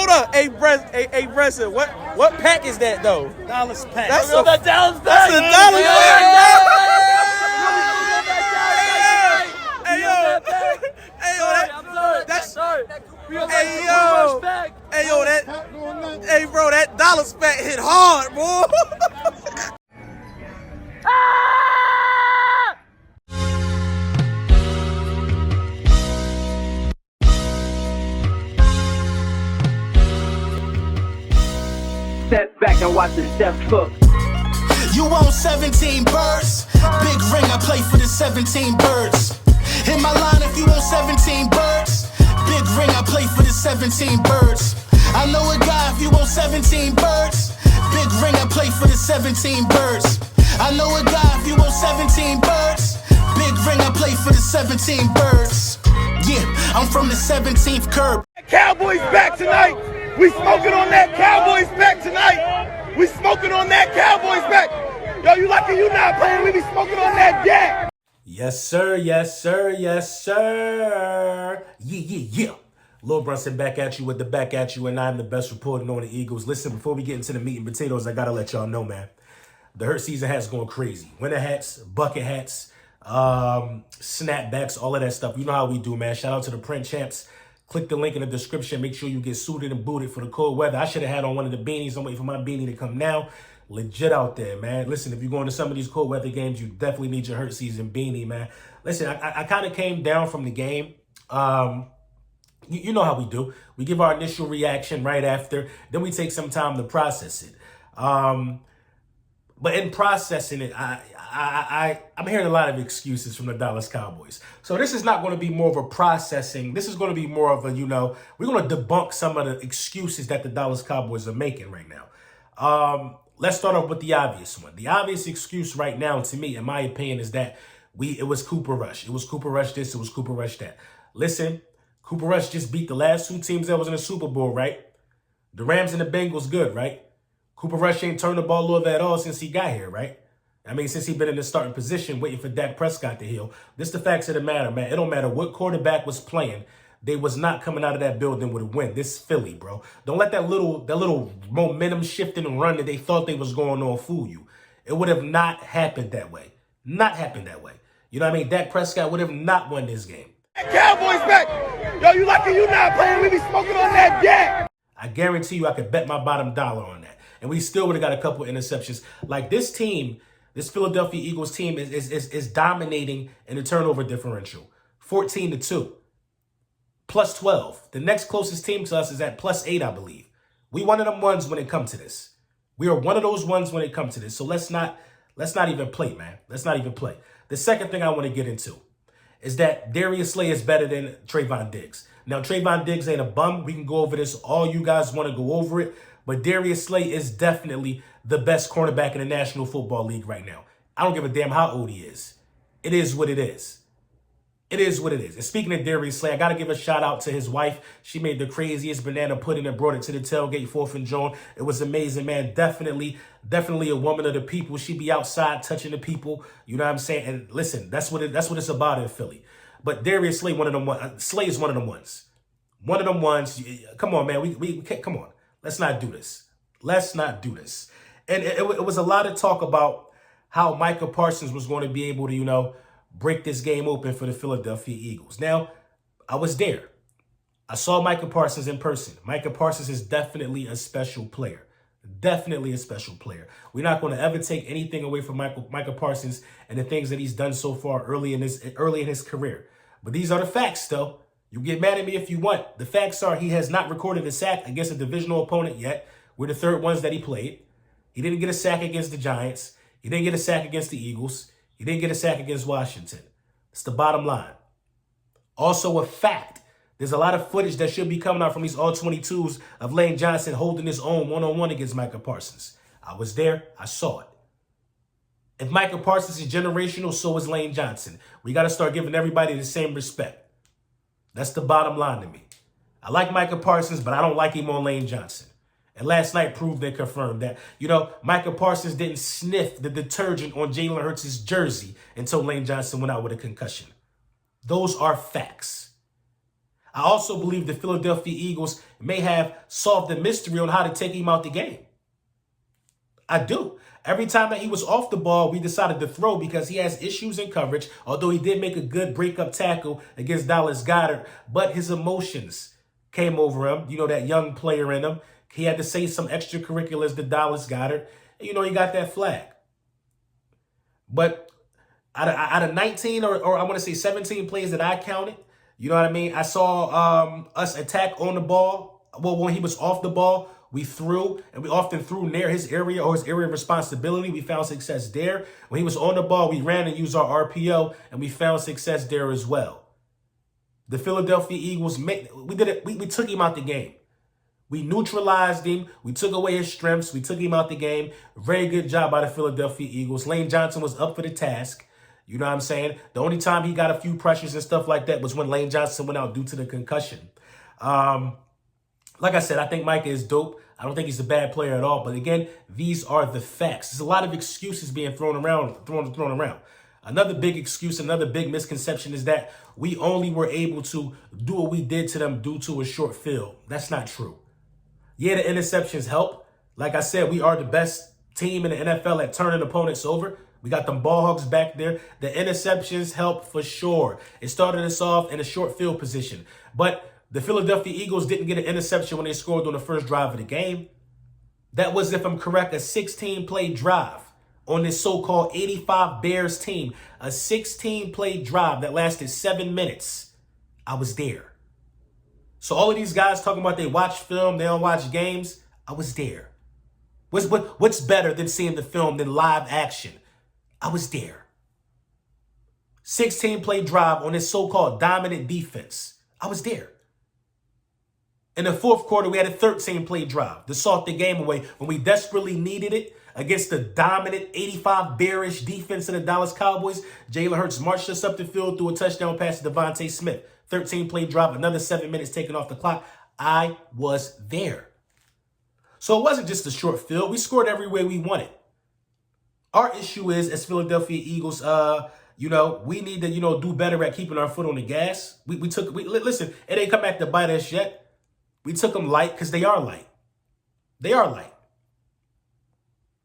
hold up. Hey, Brunson, what pack is that though? Dallas pack. That's a Dallas pack. That's a Dallas pack. Hey bro, that Dallas pack hit hard, boy. Step back and watch the step cook. You want 17 birds? Big ring, I play for the 17 birds. Hit my line if you want 17 birds. Big ring, I play for the 17 birds. I know a guy if you want 17 birds. Big ring, I play for the 17 birds. I know a guy if you want 17 birds. Big ring, I play for the 17 birds. Yeah, I'm from the 17th curb. Cowboys back tonight. We smoking on that Cowboys back tonight. We smoking on that Cowboys back. Yo, you lucky you not playing. We be smoking on that yak. Yes, sir. Yes, sir. Yes, sir. Yeah. Lil Brunson back at you with the back at you, and I'm the best reporting on the Eagles. Listen, before we get into the meat and potatoes, I got to let y'all know, man. The hurt season has gone crazy. Winter hats, bucket hats, snapbacks, all of that stuff. You know how we do, man. Shout out to the print champs. Click the link in the description. Make sure you get suited and booted for the cold weather. I should have had on one of the beanies. I'm waiting for my beanie to come now. Legit out there, man. Listen, if you're going to some of these cold weather games, you definitely need your hurt season beanie, man. Listen, I kind of came down from the game. You know how we do. We give our initial reaction right after. Then we take some time to process it. But in processing it, I'm hearing a lot of excuses from the Dallas Cowboys. So this is not going to be more of a processing. This is going to be more of a, we're going to debunk some of the excuses that the Dallas Cowboys are making right now. Let's start off with the obvious one. The obvious excuse right now, to me, in my opinion, is that it was Cooper Rush. It was Cooper Rush this, it was Cooper Rush that. Listen, Cooper Rush just beat the last two teams that was in the Super Bowl, right? The Rams and the Bengals, good, right? Cooper Rush ain't turned the ball over at all since he got here, right? I mean, since he's been in the starting position waiting for Dak Prescott to heal. This the facts of the matter, man. It don't matter what quarterback was playing. They was not coming out of that building with a win. This Philly, bro. Don't let that little momentum shifting and run that they thought they was going on fool you. It would have not happened that way. Not happened that way. You know what I mean? Dak Prescott would have not won this game. Cowboys back. Yo, you lucky you not playing. We be smoking on that yak. I guarantee you I could bet my bottom dollar on that. And we still would have got a couple interceptions. Like this team, this Philadelphia Eagles team is dominating in the turnover differential. 14-2. Plus 12. The next closest team to us is at plus 8, I believe. We one of them ones when it comes to this. We are one of those ones when it comes to this. So let's not even play, man. Let's not even play. The second thing I want to get into is that Darius Slay is better than Trayvon Diggs. Now, Trayvon Diggs ain't a bum. We can go over this. All you guys want to go over it. But Darius Slay is definitely the best cornerback in the National Football League right now. I don't give a damn how old he is. It is what it is. It is what it is. And speaking of Darius Slay, I got to give a shout out to his wife. She made the craziest banana pudding and brought it to the tailgate 4th and John. It was amazing, man. Definitely a woman of the people. She be outside touching the people. You know what I'm saying? And listen, that's what it's about in Philly. But Darius Slay, Slay is one of them ones. One of them ones. Come on, man. We come on. Let's not do this. Let's not do this. And it was a lot of talk about how Micah Parsons was going to be able to, break this game open for the Philadelphia Eagles. Now, I was there. I saw Micah Parsons in person. Micah Parsons is definitely a special player. Definitely a special player. We're not going to ever take anything away from Micah Parsons and the things that he's done so far early in his career. But these are the facts, though. You get mad at me if you want. The facts are he has not recorded a sack against a divisional opponent yet. We're the third ones that he played. He didn't get a sack against the Giants. He didn't get a sack against the Eagles. He didn't get a sack against Washington. It's the bottom line. Also a fact, there's a lot of footage that should be coming out from these all-22s of Lane Johnson holding his own one-on-one against Micah Parsons. I was there. I saw it. If Micah Parsons is generational, so is Lane Johnson. We got to start giving everybody the same respect. That's the bottom line to me. I like Micah Parsons, but I don't like him on Lane Johnson. And last night proved and confirmed that, Micah Parsons didn't sniff the detergent on Jalen Hurts' jersey until Lane Johnson went out with a concussion. Those are facts. I also believe the Philadelphia Eagles may have solved the mystery on how to take him out the game. I do. Every time that he was off the ball, we decided to throw because he has issues in coverage, although he did make a good breakup tackle against Dallas Goedert, but his emotions came over him. You know, that young player in him. He had to say some extracurriculars to Dallas Goedert. And, you know, he got that flag. But out of 19 or I want to say 17 plays that I counted, you know what I mean? I saw us attack on the ball. Well, when he was off the ball, we threw, and we often threw near his area or his area of responsibility. We found success there. When he was on the ball, we ran and used our RPO, and we found success there as well. The Philadelphia Eagles, we took him out the game. We neutralized him. We took away his strengths. We took him out the game. Very good job by the Philadelphia Eagles. Lane Johnson was up for the task. You know what I'm saying? The only time he got a few pressures and stuff like that was when Lane Johnson went out due to the concussion. Like I said, I think Micah is dope. I don't think he's a bad player at all. But again, these are the facts. There's a lot of excuses being thrown around. Another big excuse, another big misconception is that we only were able to do what we did to them due to a short field. That's not true. Yeah, the interceptions help. Like I said, we are the best team in the NFL at turning opponents over. We got them ball hogs back there. The interceptions help for sure. It started us off in a short field position. But the Philadelphia Eagles didn't get an interception when they scored on the first drive of the game. That was, if I'm correct, a 16-play drive on this so-called 85 Bears team. A 16-play drive that lasted 7 minutes. I was there. So all of these guys talking about they watch film, they don't watch games. I was there. What's better than seeing the film than live action? I was there. 16-play drive on this so-called dominant defense. I was there. In the fourth quarter, we had a 13-play drive to salt the game away when we desperately needed it against the dominant 85 bearish defense of the Dallas Cowboys. Jalen Hurts marched us up the field through a touchdown pass to Devontae Smith. 13-play drive, another 7 minutes taken off the clock. I was there. So it wasn't just a short field. We scored every way we wanted. Our issue is, as Philadelphia Eagles, we need to, do better at keeping our foot on the gas. Listen, it ain't come back to bite us yet. We took them light because they are light. They are light.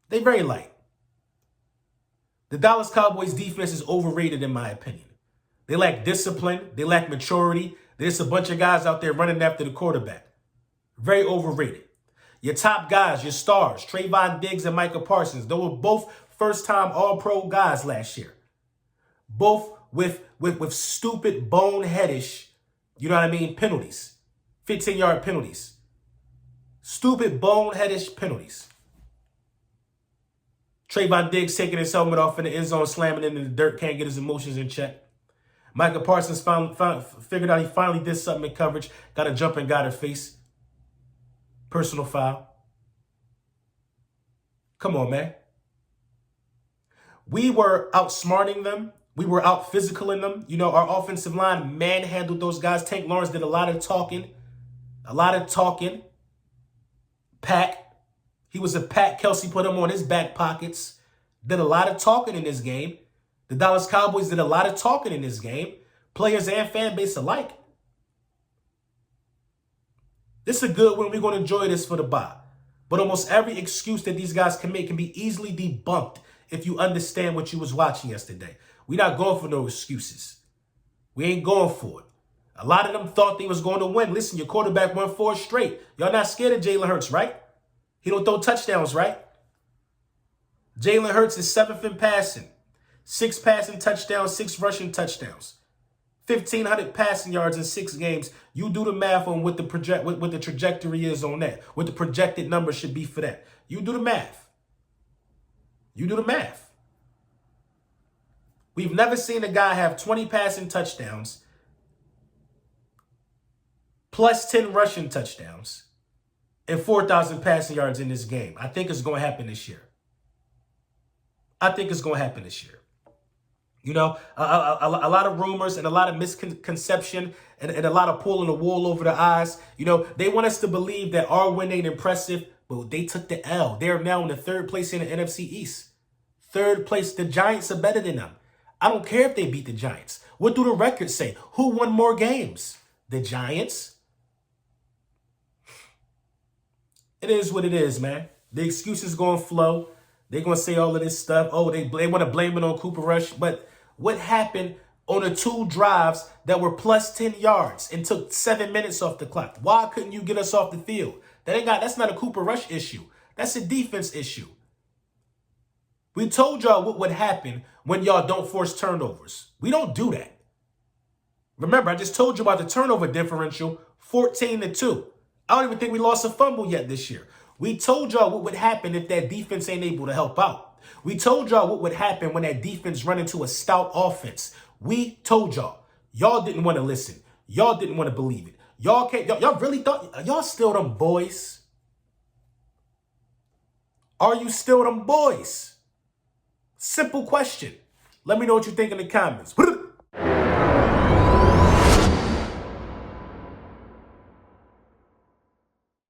They very light. The Dallas Cowboys defense is overrated in my opinion. They lack discipline. They lack maturity. There's a bunch of guys out there running after the quarterback. Very overrated. Your top guys, your stars, Trayvon Diggs and Micah Parsons, they were both first-time All-Pro guys last year. Both with stupid, boneheadish, penalties. 15-yard penalties. Stupid, boneheadish penalties. Trayvon Diggs taking his helmet off in the end zone, slamming it in the dirt, can't get his emotions in check. Micah Parsons figured out he finally did something in coverage, got a jump and got her face. Personal foul. Come on, man. We were outsmarting them. We were out physicaling them. Our offensive line manhandled those guys. Tank Lawrence did a lot of talking. Pack. He was a pack. Kelsey put him on his back pockets. Did a lot of talking in this game. The Dallas Cowboys did a lot of talking in this game. Players and fan base alike. This is a good win. We're going to enjoy this for the bye. But almost every excuse that these guys can make can be easily debunked if you understand what you was watching yesterday. We're not going for no excuses. We ain't going for it. A lot of them thought they was going to win. Listen, your quarterback won 4 straight. Y'all not scared of Jalen Hurts, right? He don't throw touchdowns, right? Jalen Hurts is 7th in passing. 6 passing touchdowns, 6 rushing touchdowns. 1,500 passing yards in 6 games. You do the math on what the trajectory is on that. What the projected number should be for that. You do the math. We've never seen a guy have 20 passing touchdowns plus 10 rushing touchdowns and 4,000 passing yards in this game. I think it's going to happen this year. A lot of rumors and a lot of misconception and a lot of pulling the wool over the eyes. They want us to believe that our win ain't impressive, but they took the L. They're now in the 3rd place in the NFC East. 3rd place. The Giants are better than them. I don't care if they beat the Giants. What do the records say? Who won more games? The Giants? it is what it is, man. The excuses going to flow. They're going to say all of this stuff. Oh, they want to blame it on Cooper Rush. But what happened on the 2 drives that were plus 10 yards and took 7 minutes off the clock? Why couldn't you get us off the field? That's not a Cooper Rush issue. That's a defense issue. We told y'all what would happen when y'all don't force turnovers. We don't do that. Remember, I just told you about the turnover differential, 14-2. I don't even think we lost a fumble yet this year. We told y'all what would happen if that defense ain't able to help out. We told y'all what would happen when that defense run into a stout offense. We told y'all. Y'all didn't want to listen. Y'all didn't want to believe it. Y'all really thought y'all still them boys? Are you still them boys? Simple question. Let me know what you think in the comments.